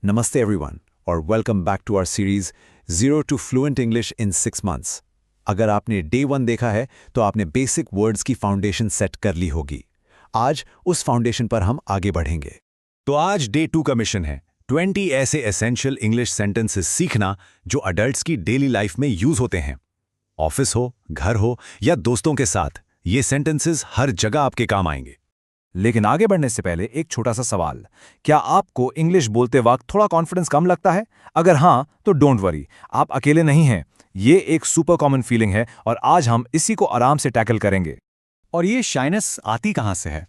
Namaste everyone और welcome back to our series zero to fluent English in 6 months. अगर आपने day 1 देखा है तो आपने बेसिक वर्ड्स की फाउंडेशन सेट कर ली होगी। आज उस फाउंडेशन पर हम आगे बढ़ेंगे। तो आज डे 2 का मिशन है 20 ऐसे एसेंशियल इंग्लिश सेंटेंसेस सीखना जो अडल्ट्स की डेली लाइफ में यूज होते हैं। ऑफिस हो, घर हो या दोस्तों के साथ, ये सेंटेंसेस हर जगह आपके काम आएंगे। लेकिन आगे बढ़ने से पहले एक छोटा सा सवाल। क्या आपको इंग्लिश बोलते वक्त थोड़ा कॉन्फिडेंस कम लगता है? अगर हाँ, तो डोंट वरी, आप अकेले नहीं हैं। ये एक सुपर कॉमन फीलिंग है और आज हम इसी को आराम से टैकल करेंगे। और ये शाइनेस आती कहाँ से है?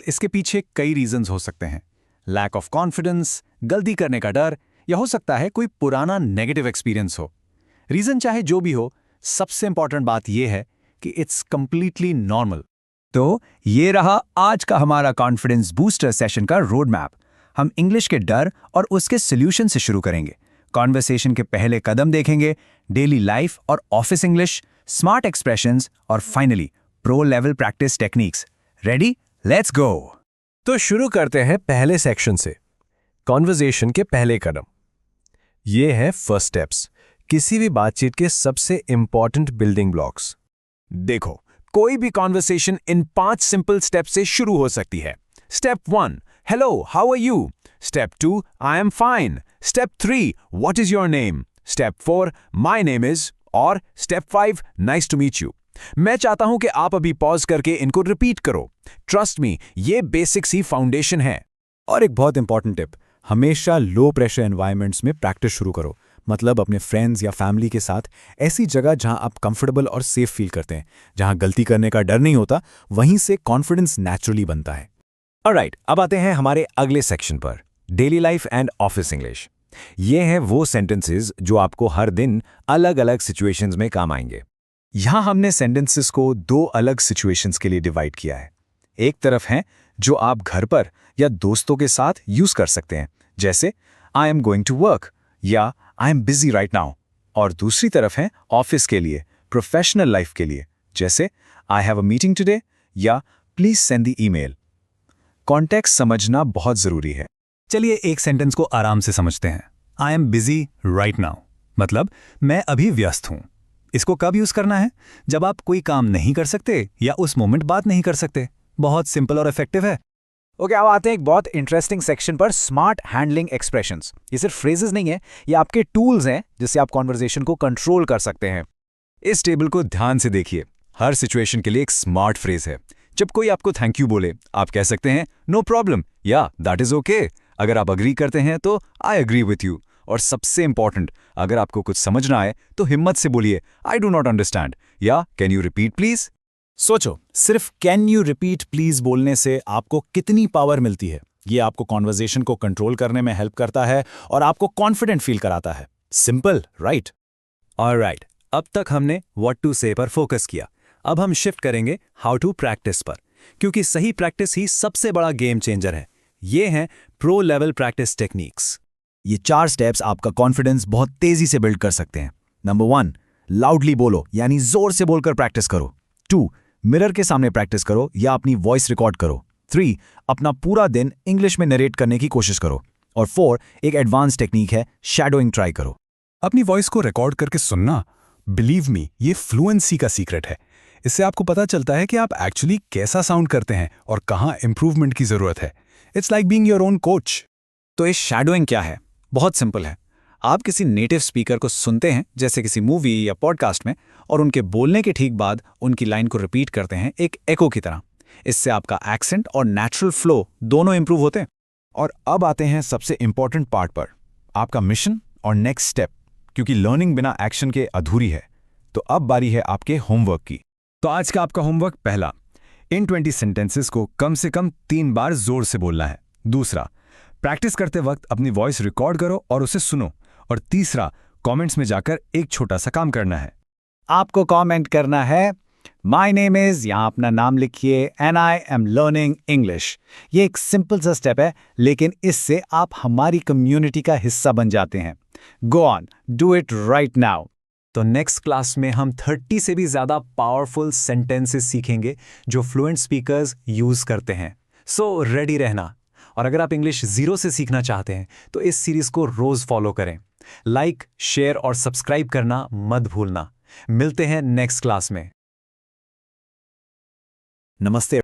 इसके पीछे कई रीजंस हो सकते हैं। लैक ऑफ कॉन्फिडेंस, गलती करने का डर, या हो सकता है कोई पुराना नेगेटिव एक्सपीरियंस हो। रीजन चाहे जो भी हो, सबसे इंपॉर्टेंट बात यह है कि इट्स कंप्लीटली नॉर्मल। तो ये रहा आज का हमारा कॉन्फिडेंस बूस्टर सेशन का रोड मैप। हम इंग्लिश के डर और उसके सोल्यूशन से शुरू करेंगे। कॉन्वर्सेशन के पहले कदम देखेंगे, डेली लाइफ और ऑफिस इंग्लिश, स्मार्ट एक्सप्रेशंस और finally pro level practice techniques. Ready? Let's go. तो शुरू करते हैं पहले सेक्शन से, कॉन्वर्सेशन के पहले कदम। ये हैं फर्स्ट स्टेप्स, किसी भी बातचीत के सबसे इंपॉर्टेंट बिल्डिंग ब्लॉक्स। देखो, कोई भी कॉन्वर्सेशन इन 5 सिंपल स्टेप से शुरू हो सकती है। Step 1, hello, how are you? Step 2, I am fine. Step 3, what is your name? Step 4, my name is. और step 5, nice to meet you. मैं चाहता हूं कि आप अभी पॉज करके इनको रिपीट करो। ट्रस्ट मी, ये बेसिक्स ही फाउंडेशन है। और एक बहुत इंपॉर्टेंट टिप, हमेशा लो प्रेशर एनवायरनमेंट्स में प्रैक्टिस शुरू करो। मतलब अपने फ्रेंड्स या फैमिली के साथ ऐसी जगह जहां आप कंफर्टेबल और सेफ फील करते हैं, जहां गलती करने का डर नहीं होता, वहीं से कॉन्फिडेंस नेचुरली बनता है। ऑलराइट, अब आते हैं हमारे अगले सेक्शन पर, daily life and office English. ये हैं वो सेंटेंसेस जो आपको हर दिन अलग अलग सिचुएशंस में काम आएंगे। यहां हमने सेंटेंसेस को 2 अलग सिचुएशंस के लिए डिवाइड किया है। एक तरफ है जो आप घर पर या दोस्तों के साथ यूज कर सकते हैं, जैसे I am going to work या I am busy right now. और दूसरी तरफ है ऑफिस के लिए, प्रोफेशनल लाइफ के लिए, जैसे I have a meeting today या please send the email. Context समझना बहुत जरूरी है। चलिए एक सेंटेंस को आराम से समझते हैं। आई एम बिजी राइट नाउ मतलब मैं अभी व्यस्त हूं। इसको कब यूज करना है? जब आप कोई काम नहीं कर सकते या उस मोमेंट बात नहीं कर सकते। बहुत सिंपल और इफेक्टिव है। ओके, अब आते हैं एक बहुत इंटरेस्टिंग सेक्शन पर, स्मार्ट हैंडलिंग एक्सप्रेशंस। ये सिर्फ फ्रेजेस नहीं है, ये आपके टूल्स हैं जिससे आप कॉन्वर्सेशन को कंट्रोल कर सकते हैं। इस टेबल को ध्यान से देखिए। हर सिचुएशन के लिए एक स्मार्ट फ्रेज है। जब कोई आपको थैंक यू बोले, आप कह सकते हैं नो प्रॉब्लम या दैट इज ओके। अगर आप अग्री करते हैं तो आई अग्री विथ यू। और सबसे इंपॉर्टेंट, अगर आपको कुछ समझ ना आए तो हिम्मत से बोलिए आई डू नॉट अंडरस्टैंड या कैन यू रिपीट प्लीज। सोचो, सिर्फ कैन यू रिपीट प्लीज बोलने से आपको कितनी पावर मिलती है। ये आपको कॉन्वर्सेशन को कंट्रोल करने में हेल्प करता है और आपको कॉन्फिडेंट फील कराता है। Simple, right? ऑलराइट, अब तक हमने व्हाट टू से पर फोकस किया। अब हम शिफ्ट करेंगे हाउ टू प्रैक्टिस पर, क्योंकि सही प्रैक्टिस ही सबसे बड़ा गेम चेंजर है। ये हैं प्रो लेवल प्रैक्टिस टेक्निक्स। ये 4 स्टेप्स आपका कॉन्फिडेंस बहुत तेजी से बिल्ड कर सकते हैं। नंबर 1, लाउडली बोलो, यानी जोर से बोलकर प्रैक्टिस करो। 2, मिरर के सामने प्रैक्टिस करो या अपनी वॉइस रिकॉर्ड करो। 3, अपना पूरा दिन इंग्लिश में नरेट करने की कोशिश करो। और 4, एक एडवांस टेक्निक है, शैडोइंग ट्राई करो। अपनी वॉइस को रिकॉर्ड करके सुनना, बिलीव मी, ये फ्लुएंसी का सीक्रेट है। इससे आपको पता चलता है कि आप एक्चुअली कैसा साउंड करते हैं और कहाँ इंप्रूवमेंट की जरूरत है। It's like being your own coach. तो ये शैडोइंग क्या है? बहुत सिंपल है। आप किसी नेटिव स्पीकर को सुनते हैं, जैसे किसी मूवी या पॉडकास्ट में, और उनके बोलने के ठीक बाद उनकी लाइन को रिपीट करते हैं एक एको की तरह। इससे आपका एक्सेंट और नेचुरल फ्लो दोनों इंप्रूव होते हैं। और अब आते हैं सबसे इंपॉर्टेंट पार्ट पर, आपका मिशन और नेक्स्ट स्टेप, क्योंकि लर्निंग बिना एक्शन के अधूरी है। तो अब बारी है आपके होमवर्क की। तो आज का आपका होमवर्क, पहला, इन 20 सेंटेंसेस को कम से कम 3 बार जोर से बोलना है। दूसरा, प्रैक्टिस करते वक्त अपनी वॉइस रिकॉर्ड करो और उसे सुनो। और तीसरा, कमेंट्स में जाकर एक छोटा सा काम करना है। आपको कमेंट करना है माय नेम इज, यहां अपना नाम लिखिए, and I am learning English. ये एक सिंपल सा स्टेप है, लेकिन इससे आप हमारी कम्युनिटी का हिस्सा बन जाते हैं। Go on, do it right now. तो नेक्स्ट क्लास में हम 30 से भी ज्यादा पावरफुल सेंटेंसेस सीखेंगे जो फ्लुएंट स्पीकर्स यूज करते हैं। सो रेडी रहना। और अगर आप इंग्लिश 0 से सीखना चाहते हैं तो इस सीरीज को रोज फॉलो करें। लाइक, शेयर और सब्सक्राइब करना मत भूलना। मिलते हैं नेक्स्ट क्लास में। नमस्ते